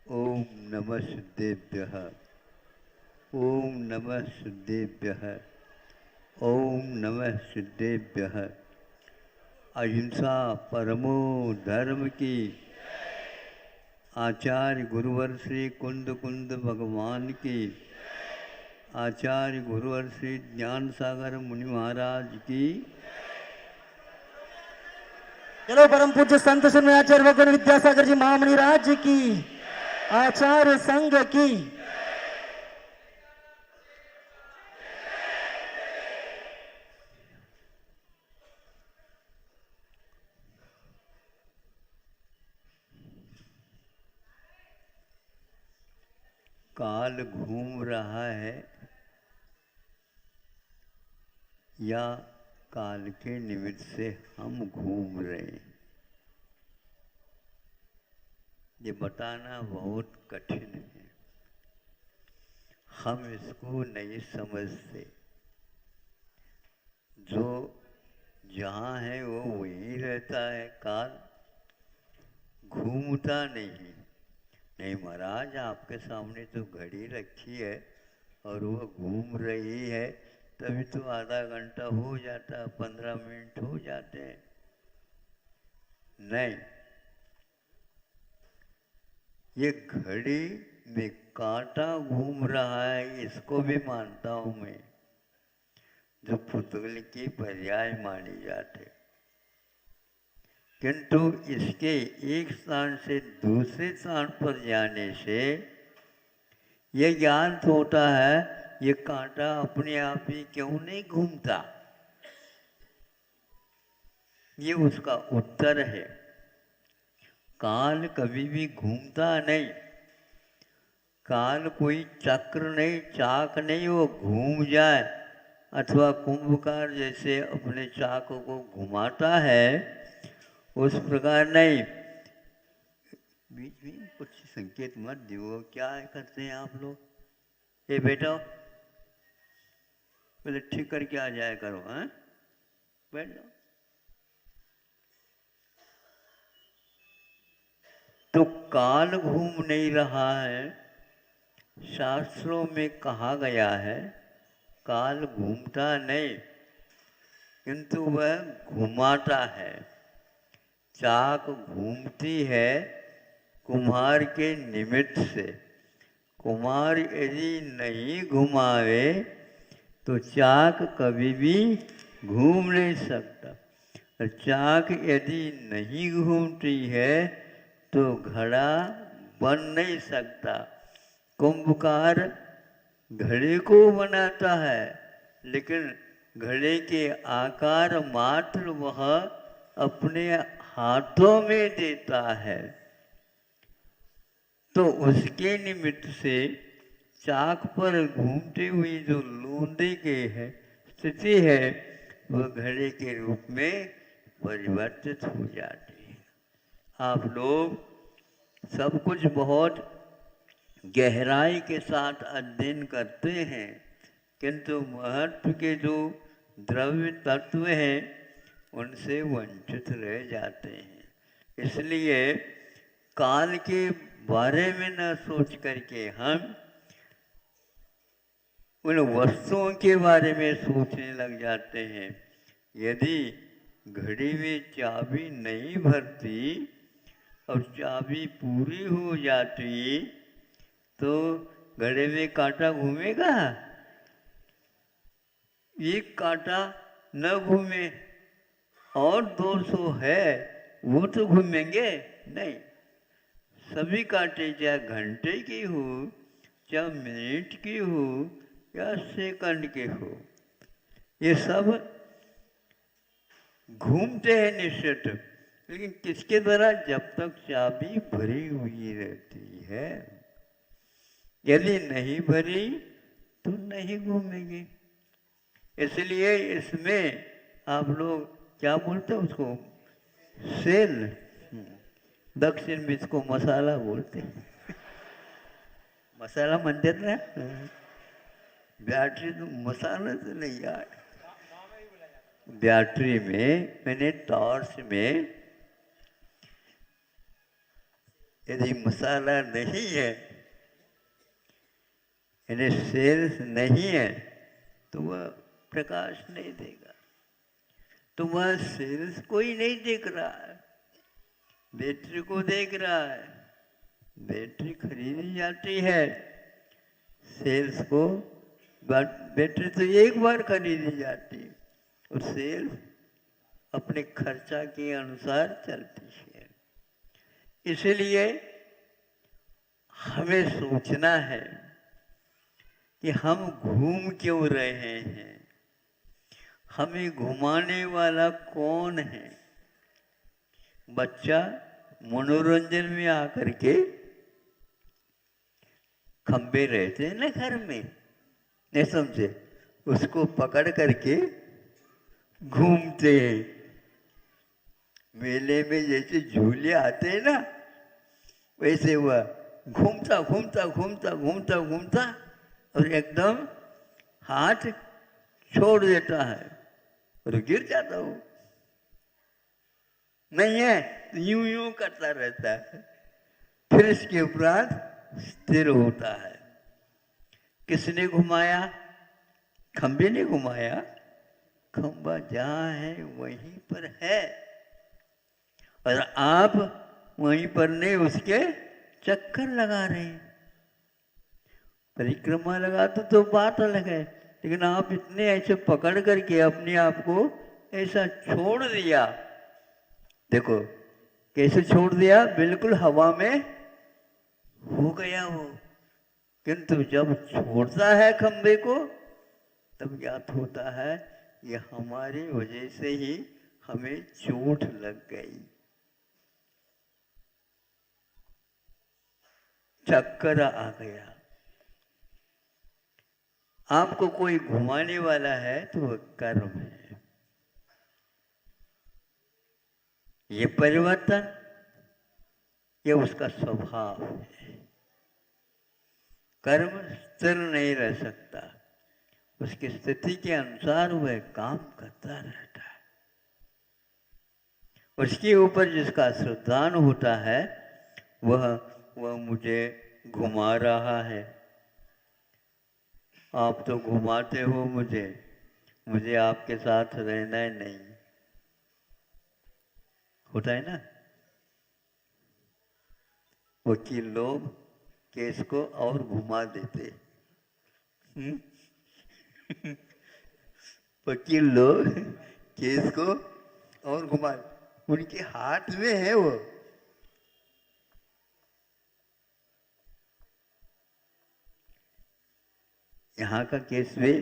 ओम नमः सिद्धेभ्यः। ओम नमः सिद्धेभ्यः। ओम नमः सिद्धेभ्यः। अहिंसा परमो धर्म की। आचार्य गुरुवर श्री कुंद कुंद भगवान की। आचार्य गुरुवर श्री ज्ञान सागर मुनि महाराज की। चलो परम पूज्य संत सुन आचार्य भगवान विद्यासागर जी महामणि राज्य की, आचार्य संघ की। काल घूम रहा है या काल के निमित्त से हम घूम रहे हैं, ये बताना बहुत कठिन है। हम इसको नहीं समझते। जो जहाँ है वो वहीं रहता है, काल घूमता नहीं। नहीं महाराज, आपके सामने तो घड़ी रखी है और वो घूम रही है, तभी तो आधा घंटा हो जाता, 15 मिनट हो जाते हैं। नहीं, ये घड़ी में कांटा घूम रहा है, इसको भी मानता हूं मैं, जो पुतगल की पर्याय मानी जाते। किंतु इसके एक स्थान से दूसरे स्थान पर जाने से ये ज्ञान होता है, ये कांटा अपने आप ही क्यों नहीं घूमता। ये उसका उत्तर है। काल कभी भी घूमता नहीं। काल कोई चक्र नहीं, चाक नहीं, वो घूम जाए अथवा कुंभकार जैसे अपने चाक को घुमाता है, उस प्रकार नहीं। बीच में कुछ संकेत मत दो। क्या करते हैं आप लोग? ये बेटा पहले ठीक करके आ जाया करो। हैं, बैठ जाओ। तो काल घूम नहीं रहा है। शास्त्रों में कहा गया है काल घूमता नहीं, किंतु वह घुमाता है। चाक घूमती है कुम्हार के निमित्त से। कुम्हार यदि नहीं घुमावे तो चाक कभी भी घूम नहीं सकता। और चाक यदि नहीं घूमती है तो घड़ा बन नहीं सकता। कुंभकार घड़े को बनाता है, लेकिन घड़े के आकार मात्र वह अपने हाथों में देता है। तो उसके निमित्त से चाक पर घूमती हुई जो लोंदे के है स्थिति है, वह घड़े के रूप में परिवर्तित हो जाती है। आप लोग सब कुछ बहुत गहराई के साथ अध्ययन करते हैं, किंतु महत्व के जो द्रव्य तत्व हैं उनसे वंचित रह जाते हैं। इसलिए काल के बारे में न सोच करके हम उन वस्तुओं के बारे में सोचने लग जाते हैं। यदि घड़ी में चाबी नहीं भरती और चाबी पूरी हो जाती तो घड़े में कांटा घूमेगा? एक कांटा न घूमे और 200 है वो तो घूमेंगे नहीं। सभी कांटे चाहे घंटे की हो, चाहे मिनट की हो या सेकंड के हो, ये सब घूमते हैं निश्चित। लेकिन किसके द्वारा? जब तक चाबी भरी हुई रहती है। यदि नहीं भरी तो नहीं घूमेगी। इसलिए इसमें आप लोग क्या बोलते हैं उसको? सेल। दक्षिण में इसको मसाला बोलते हैं। मसाला म्हणतात ना, बैटरी तो मसाला तो नहीं यार। बैटरी में मैंने टॉर्च में यदि मसाला नहीं है, यानी सेल्स नहीं है, तो वह प्रकाश नहीं देगा। तो वह सेल्स को ही नहीं देख रहा है, बैटरी को देख रहा है। बैटरी खरीदी जाती है, सेल्स को बैटरी तो एक बार खरीदी जाती है और सेल्स अपने खर्चा के अनुसार चलती है। इसलिए हमें सोचना है कि हम घूम क्यों रहे हैं, हमें घुमाने वाला कौन है। बच्चा मनोरंजन में आकर के खंबे रहते हैं ना घर में, नहीं समझे, उसको पकड़ करके घूमते हैं। मेले में जैसे झूले आते हैं ना, वैसे हुआ घूमता घूमता घूमता घूमता घूमता और एकदम हाथ छोड़ देता है और गिर जाता हो। नहीं है तो यूं यूं करता रहता है, फिर इसके उपरांत स्थिर होता है। किसने घुमाया? खंबे ने घुमाया। खंबा जहाँ है वहीं पर है और आप वहीं पर नहीं उसके चक्कर लगा रहे हैं। परिक्रमा लगाते तो बात अलग है, लेकिन आप इतने ऐसे पकड़ करके अपने आप को ऐसा छोड़ दिया। देखो कैसे छोड़ दिया, बिल्कुल हवा में हो गया वो। किंतु जब छोड़ता है खंबे को तब ज्ञात होता है ये हमारी वजह से ही हमें चोट लग गई, चक्कर आ गया। आपको कोई घुमाने वाला है तो वह कर्म है। ये परिवर्तन ये उसका स्वभाव है। कर्म स्थिर नहीं रह सकता, उसकी स्थिति के अनुसार वह काम करता रहता है। उसके ऊपर जिसका श्रद्धान होता है वह मुझे घुमा रहा है। आप तो घुमाते हो मुझे आपके साथ रहना ही नहीं, होता है ना। वकील लोग केस को और घुमा देते। वकील लोग केस को और घुमा, उनके हाथ में है वो। यहाँ का केस में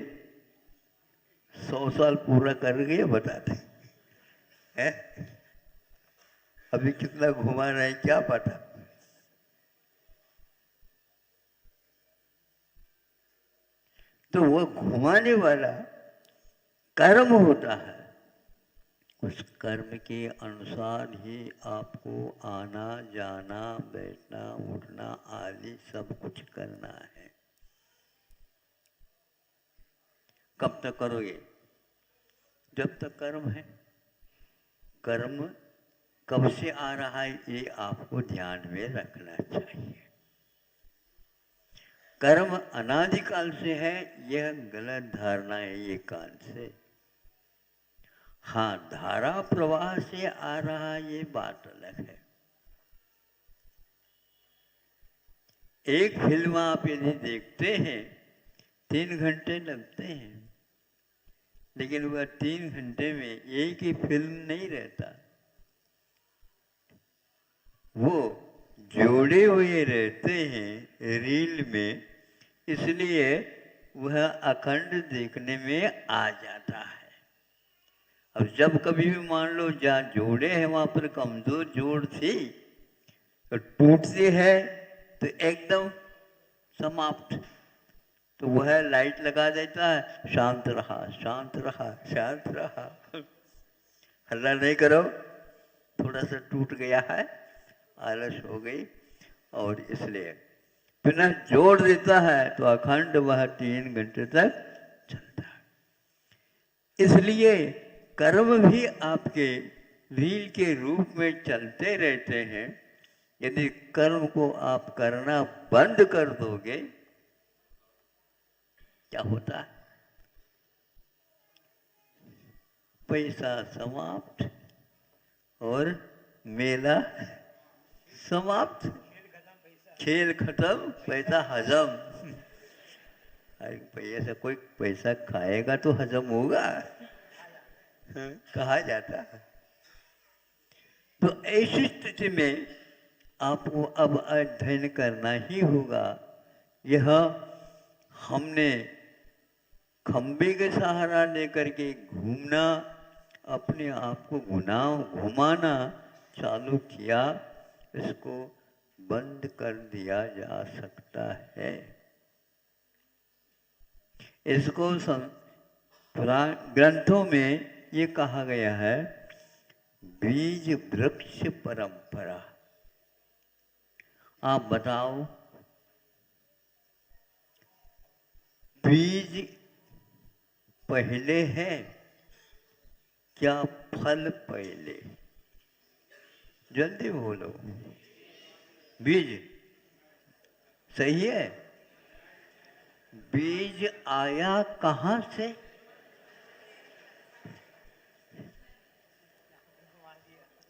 100 साल पूरा कर गए बताते हैं। अभी कितना घुमा रहे हैं क्या पता। तो वो घुमाने वाला कर्म होता है, उस कर्म के अनुसार ही आपको आना जाना बैठना उठना आदि सब कुछ करना है। कब तक करोगे? जब तक कर्म है। कर्म कब से आ रहा है ये आपको ध्यान में रखना चाहिए। कर्म अनादिकाल से है, यह गलत धारणा है ये काल से। हाँ, धारा प्रवाह से आ रहा ये बात अलग है। एक फिल्म आप यदि देखते हैं 3 घंटे लगते हैं, लेकिन वह 3 घंटे में एक ही फिल्म नहीं रहता, वो जोड़े हुए रहते हैं रील में, इसलिए वह अखंड देखने में आ जाता है। अब जब कभी भी मान लो जहाँ जोड़े हैं वहां पर कमजोर जोड़ थी तो टूटती है तो एकदम समाप्त, तो वह लाइट लगा देता है, शांत रहा शांत रहा शांत रहा, हल्ला नहीं करो, थोड़ा सा टूट गया है, आलस हो गई, और इसलिए पुनः जोड़ देता है तो अखंड वह 3 घंटे तक चलता है। इसलिए कर्म भी आपके रील के रूप में चलते रहते हैं, यदि कर्म को आप करना बंद कर दोगे, क्या होता है? पैसा समाप्त और मेला समाप्त, खेल खत्म, पैसा हजम। अरे पैसा, कोई पैसा खाएगा तो हजम होगा, कहा जाता है। तो ऐसी स्थिति में आपको अब अध्ययन करना ही होगा। यह हमने खंबे के सहारा लेकर के घूमना, अपने आप को घुमाना चालू किया, इसको बंद कर दिया जा सकता है। इसको पुराण ग्रंथों में ये कहा गया है, बीज वृक्ष परंपरा। आप बताओ, बीज पहले है क्या फल पहले? जल्दी बोलो। बीज सही है। बीज आया कहाँ से?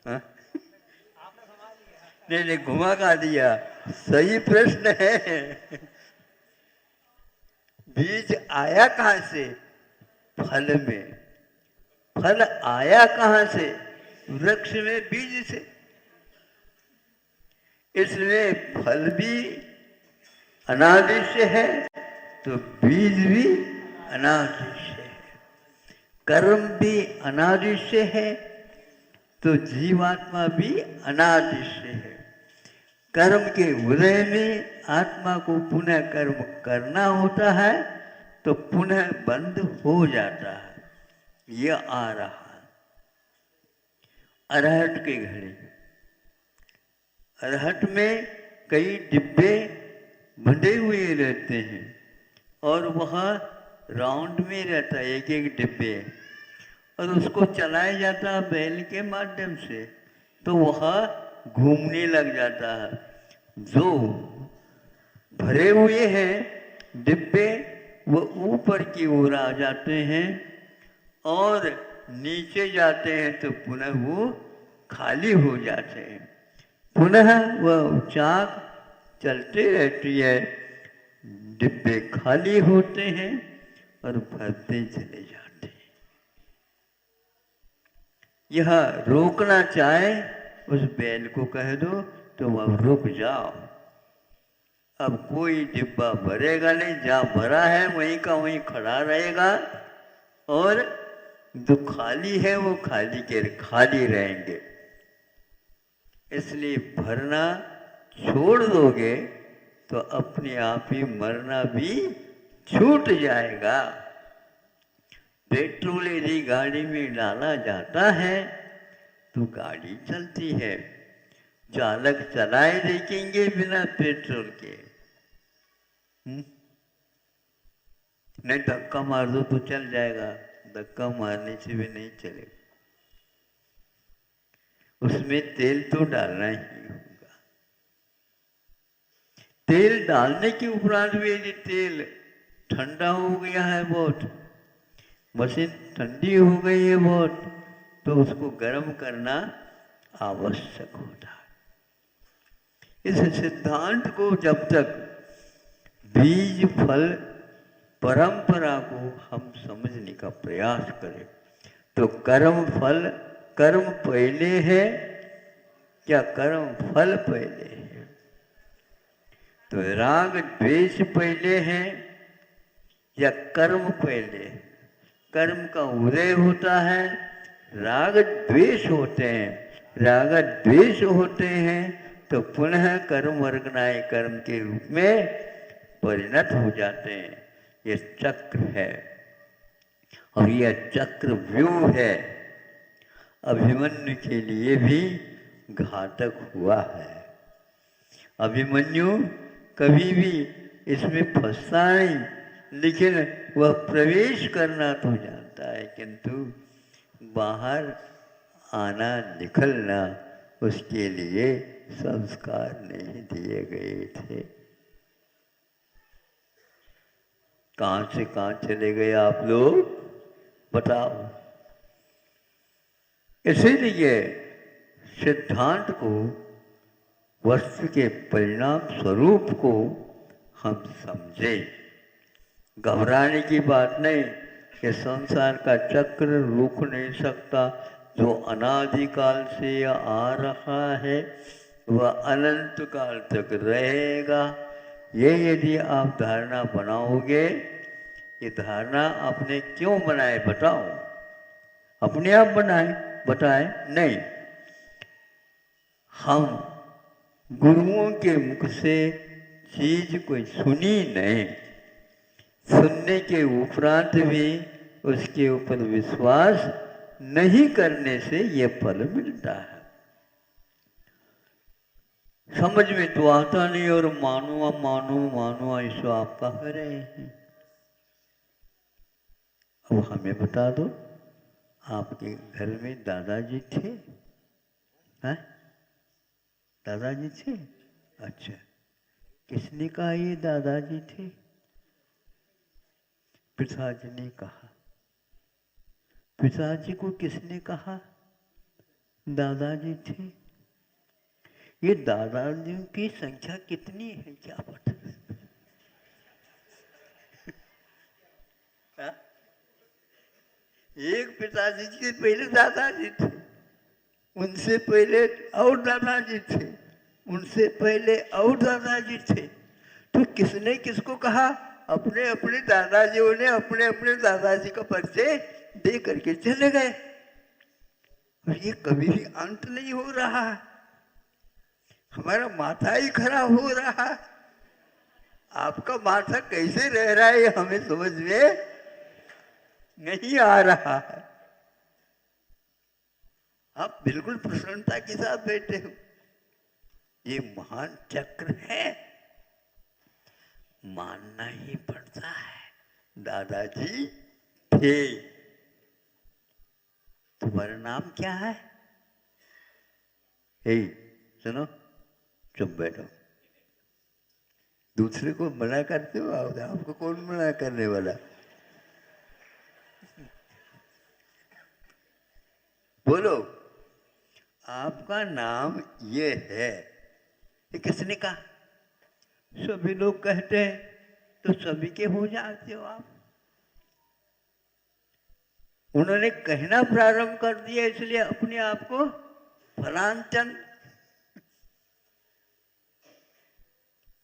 हाँ? नहीं, घुमा का दिया। सही प्रश्न है। बीज आया कहाँ से? फल में। फल आया कहाँ से? वृक्ष में बीज से। इसलिए फल भी अनादि से है, तो बीज भी अनादि से है। कर्म भी अनादि से है, तो जीवात्मा भी अनादि से है। कर्म के उदय में आत्मा को पुनः कर्म करना होता है, तो पुनः बंद हो जाता है। यह आ रहा है। अरहट की घड़ी, अरहट में कई डिब्बे बंधे हुए रहते हैं और वह राउंड में रहता है, एक एक डिब्बे, और उसको चलाया जाता है बैल के माध्यम से, तो वह घूमने लग जाता है। जो भरे हुए हैं डिब्बे वो ऊपर की ओर आ जाते हैं और नीचे जाते हैं तो पुनः वो खाली हो जाते हैं। पुनः वह चाक चलती रहती है, डिब्बे खाली होते हैं और भरते चले जाते हैं। यह रोकना चाहे उस बैल को कह दो तुम अब रुक जाओ, अब कोई डिब्बा भरेगा नहीं, जहाँ भरा है वहीं का वहीं खड़ा रहेगा और जो खाली है वो खाली के खाली रहेंगे। इसलिए भरना छोड़ दोगे तो अपने आप ही मरना भी छूट जाएगा। पेट्रोल यदि गाड़ी में डाला जाता है तो गाड़ी चलती है। चालक चलाए देखेंगे बिना पेट्रोल के, नहीं धक्का मार दो तो चल जाएगा, धक्का मारने से भी नहीं चलेगा। उसमें तेल तो डालना ही होगा। तेल डालने के उपरांत भी यदि तेल ठंडा हो गया है बहुत, मशीन ठंडी हो गई है बहुत, तो उसको गर्म करना आवश्यक होता है। इस सिद्धांत को जब तक बीज फल परंपरा को हम समझने का प्रयास करें तो कर्म फल, कर्म पहले है क्या कर्म फल पहले है? तो राग द्वेष पहले है या कर्म पहले है? कर्म का उदय होता है, राग द्वेष होते हैं, राग द्वेष होते हैं तो पुनः कर्म वर्गनाय कर्म के रूप में परिणत हो जाते हैं। ये चक्र है और यह चक्र व्यूह है। अभिमन्यु के लिए भी घातक हुआ है। अभिमन्यु कभी भी इसमें फंसता नहीं, लेकिन वह प्रवेश करना तो जानता है, किंतु बाहर आना निकलना उसके लिए संस्कार नहीं दिए गए थे। कहां से कहां चले गए आप लोग, बताओ। इसीलिए सिद्धांत को, वस्तु के परिणाम स्वरूप को हम समझे। घबराने की बात नहीं कि संसार का चक्र रुक नहीं सकता। जो अनादिकाल से आ रहा है वह अनंत काल तक रहेगा। ये यदि आप धारणा बनाओगे, ये धारणा आपने क्यों बनाए बताओ? अपने आप बनाए बताए नहीं, हम गुरुओं के मुख से चीज कोई सुनी नहीं। सुनने के उपरांत भी उसके ऊपर विश्वास नहीं करने से ये फल मिलता है। समझ में तो आता नहीं और मानो मानो मानो ऐसा आप कह रहे हैं। अब हमें बता दो, आपके घर में दादाजी थे? हैं? दादाजी थे? अच्छा, किसने कहा ये दादाजी थे? पिताजी ने कहा। पिताजी को किसने कहा दादाजी थे? ये दादाजियों की संख्या कितनी है क्या पता? एक पिताजी के पहले दादाजी थे, उनसे पहले और दादाजी थे, उनसे पहले और दादाजी थे। तो किसने किसको कहा? अपने अपने दादाजियों ने अपने अपने दादाजी का परिचय दे करके चले गए। और ये कभी भी अंत नहीं हो रहा, हमारा माथा ही खराब हो रहा। आपका माथा कैसे रह रहा है हमें समझ में नहीं आ रहा है। आप बिल्कुल प्रसन्नता के साथ बैठे हो। ये महान चक्र है, मानना ही पड़ता है। दादाजी थे। तुम्हारा नाम क्या है? हे सुनो, चुप बैठो। दूसरे को मना करते हो, आपको कौन मना करने वाला? बोलो, आपका नाम ये है। ये किसने कहा? सभी लोग कहते हैं तो सभी के हो जाते हो आप। उन्होंने कहना प्रारंभ कर दिया इसलिए अपने आप को फलांचन।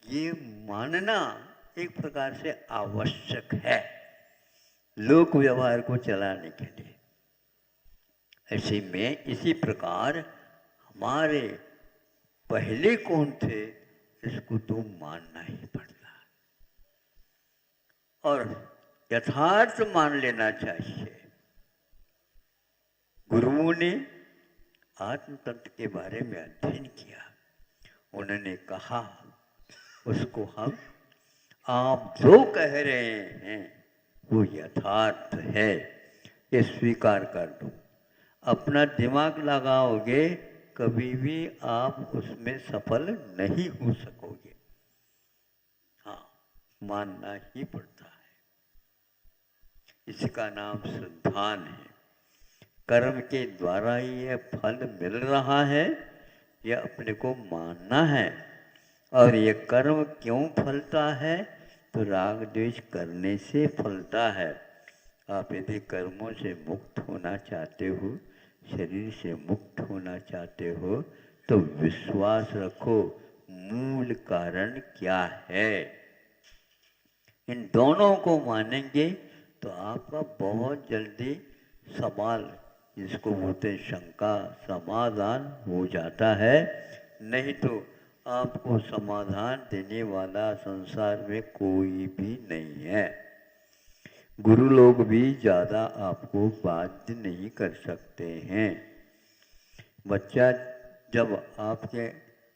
ये मानना एक प्रकार से आवश्यक है लोक व्यवहार को चलाने के लिए। ऐसे में इसी प्रकार हमारे पहले कौन थे इसको तो मानना ही पड़ता है और यथार्थ मान लेना चाहिए। गुरुओं ने आत्म तत्व के बारे में अध्ययन किया, उन्होंने कहा उसको हम आप जो कह रहे हैं वो यथार्थ है, ये स्वीकार कर दो। अपना दिमाग लगाओगे कभी भी आप उसमें सफल नहीं हो सकोगे। हाँ, मानना ही पड़ता है। इसका नाम सिद्धांत है। कर्म के द्वारा ही यह फल मिल रहा है, यह अपने को मानना है। और ये कर्म क्यों फलता है? तो राग द्वेष करने से फलता है। आप यदि कर्मों से मुक्त होना चाहते हो, शरीर से मुक्त होना चाहते हो, तो विश्वास रखो मूल कारण क्या है। इन दोनों को मानेंगे तो आपका बहुत जल्दी सवाल, जिसको बोलते हैं शंका, समाधान हो जाता है। नहीं तो आपको समाधान देने वाला संसार में कोई भी नहीं है। गुरु लोग भी ज़्यादा आपको बाध्य नहीं कर सकते हैं। बच्चा जब आपके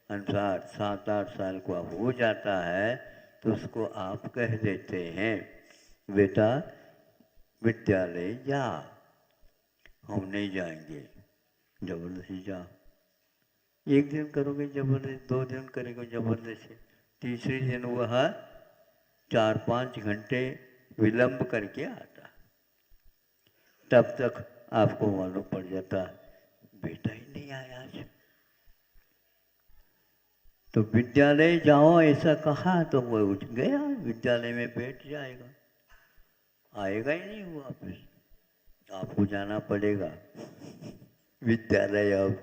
अनुसार 7-8 साल का हो जाता है तो उसको आप कह देते हैं बेटा विद्यालय जा। हम नहीं जाएंगे, जबरदस्ती जा। एक दिन करोगे जबरदस्त, 2 दिन करोगे जबरदस्त, तीसरे दिन वह 4-5 घंटे विलंब करके आता। तब तक आपको मालूम पड़ जाता बेटा ही नहीं आया आज। तो विद्यालय जाओ ऐसा कहा तो वह उठ गया, विद्यालय में बैठ जाएगा, आएगा ही नहीं वो वापस। आपको जाना पड़ेगा विद्यालय। अब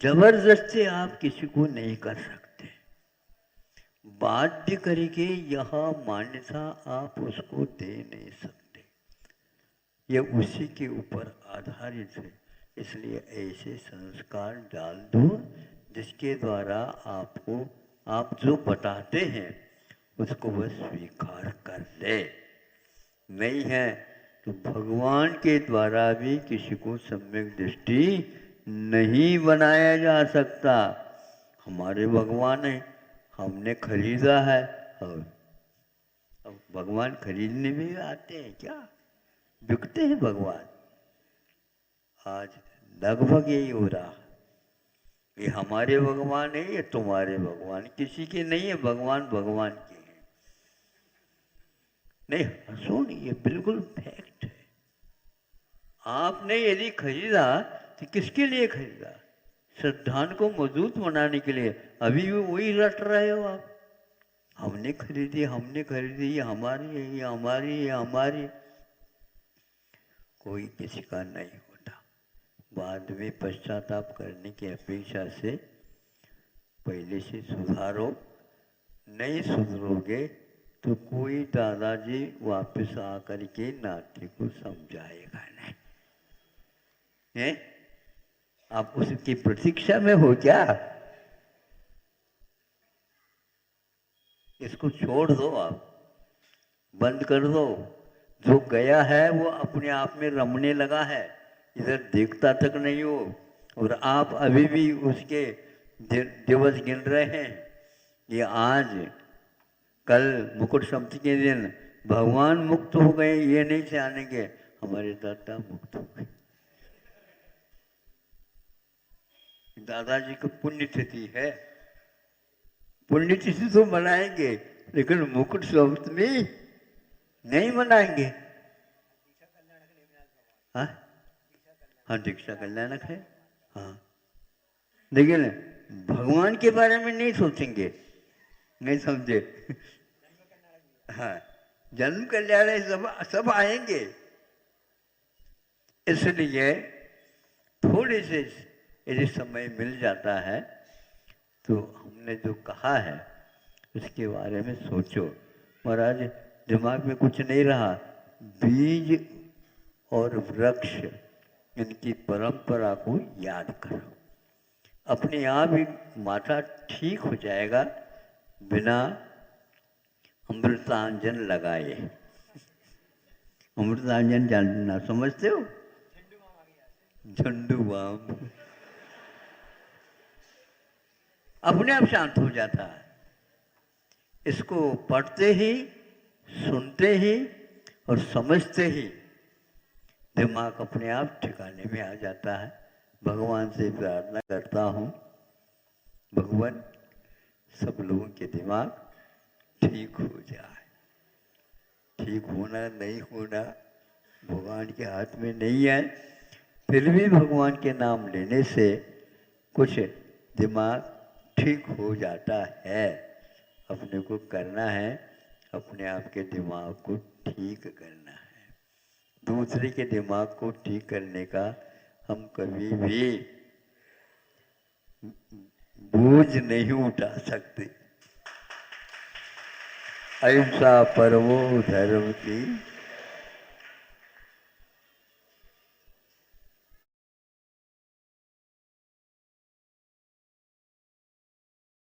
जबरदस्ती आप किसी को नहीं कर सकते, बाध्य करके यह मान्यता आप उसको दे नहीं सकते, यह उसी के ऊपर आधारित है। इसलिए ऐसे संस्कार डाल दो जिसके द्वारा आपको, आप जो बताते हैं उसको वह स्वीकार कर ले। नहीं है तो भगवान के द्वारा भी किसी को सम्यक दृष्टि नहीं बनाया जा सकता। हमारे भगवान है, हमने खरीदा है, और अब भगवान खरीदने भी आते हैं क्या? बिकते हैं भगवान। आज लगभग यही हो रहा, ये हमारे भगवान है, ये तुम्हारे भगवान, किसी के नहीं है भगवान, भगवान के हैं। नहीं हंसो नहीं, ये बिल्कुल फैक्ट है। आपने यदि खरीदा तो किसके लिए खरीदा? श्रद्धान को मजबूत बनाने के लिए। अभी भी वही रट रहे हो आप, हमने खरीदी, हमने खरीदी, ये हमारी है, ये हमारी है, ये हमारी। कोई किसी का नहीं होता। बाद में पश्चाताप करने की अपेक्षा से पहले से सुधारो। नहीं सुधरोगे तो कोई दादाजी वापस आकर के नाते को समझाएगा नहीं है। आप उसकी प्रतीक्षा में हो क्या? इसको छोड़ दो, आप बंद कर दो। जो गया है वो अपने आप में रमने लगा है, इधर देखता तक नहीं हो, और आप अभी भी उसके दिवस गिन रहे हैं। ये आज कल मुकुट सप्तमी के दिन भगवान मुक्त हो गए, ये नहीं जानेंगे हमारे दादा मुक्त हो गए। दादाजी को पुण्यतिथि है, पुण्यतिथि तो मनाएंगे, लेकिन मुकुट सप्तमी नहीं मनाएंगे। हाँ हाँ, दीक्षा कल्याणक है। हाँ, लेकिन भगवान के बारे में नहीं सोचेंगे, नहीं समझे? हाँ, जन्म कल्याण सब आएंगे। इसलिए थोड़े से यदि समय मिल जाता है तो हमने जो कहा है उसके बारे में सोचो। महाराज दिमाग में कुछ नहीं रहा, बीज और वृक्ष इनकी परंपरा को याद करो, अपने आप ही माथा ठीक हो जाएगा बिना अमृतांजन लगाए। अमृतांजन जानना समझते हो? झंडू बाम अपने आप शांत हो जाता है। इसको पढ़ते ही, सुनते ही और समझते ही दिमाग अपने आप ठिकाने में आ जाता है। भगवान से प्रार्थना करता हूँ, भगवान सब लोगों के दिमाग ठीक हो जाए। ठीक होना नहीं होना भगवान के हाथ में नहीं है, फिर भी भगवान के नाम लेने से कुछ दिमाग ठीक हो जाता है। अपने को करना है, अपने आप के दिमाग को ठीक करना है। दूसरे के दिमाग को ठीक करने का हम कभी भी बोझ नहीं उठा सकते। अहिंसा परमो धर्म की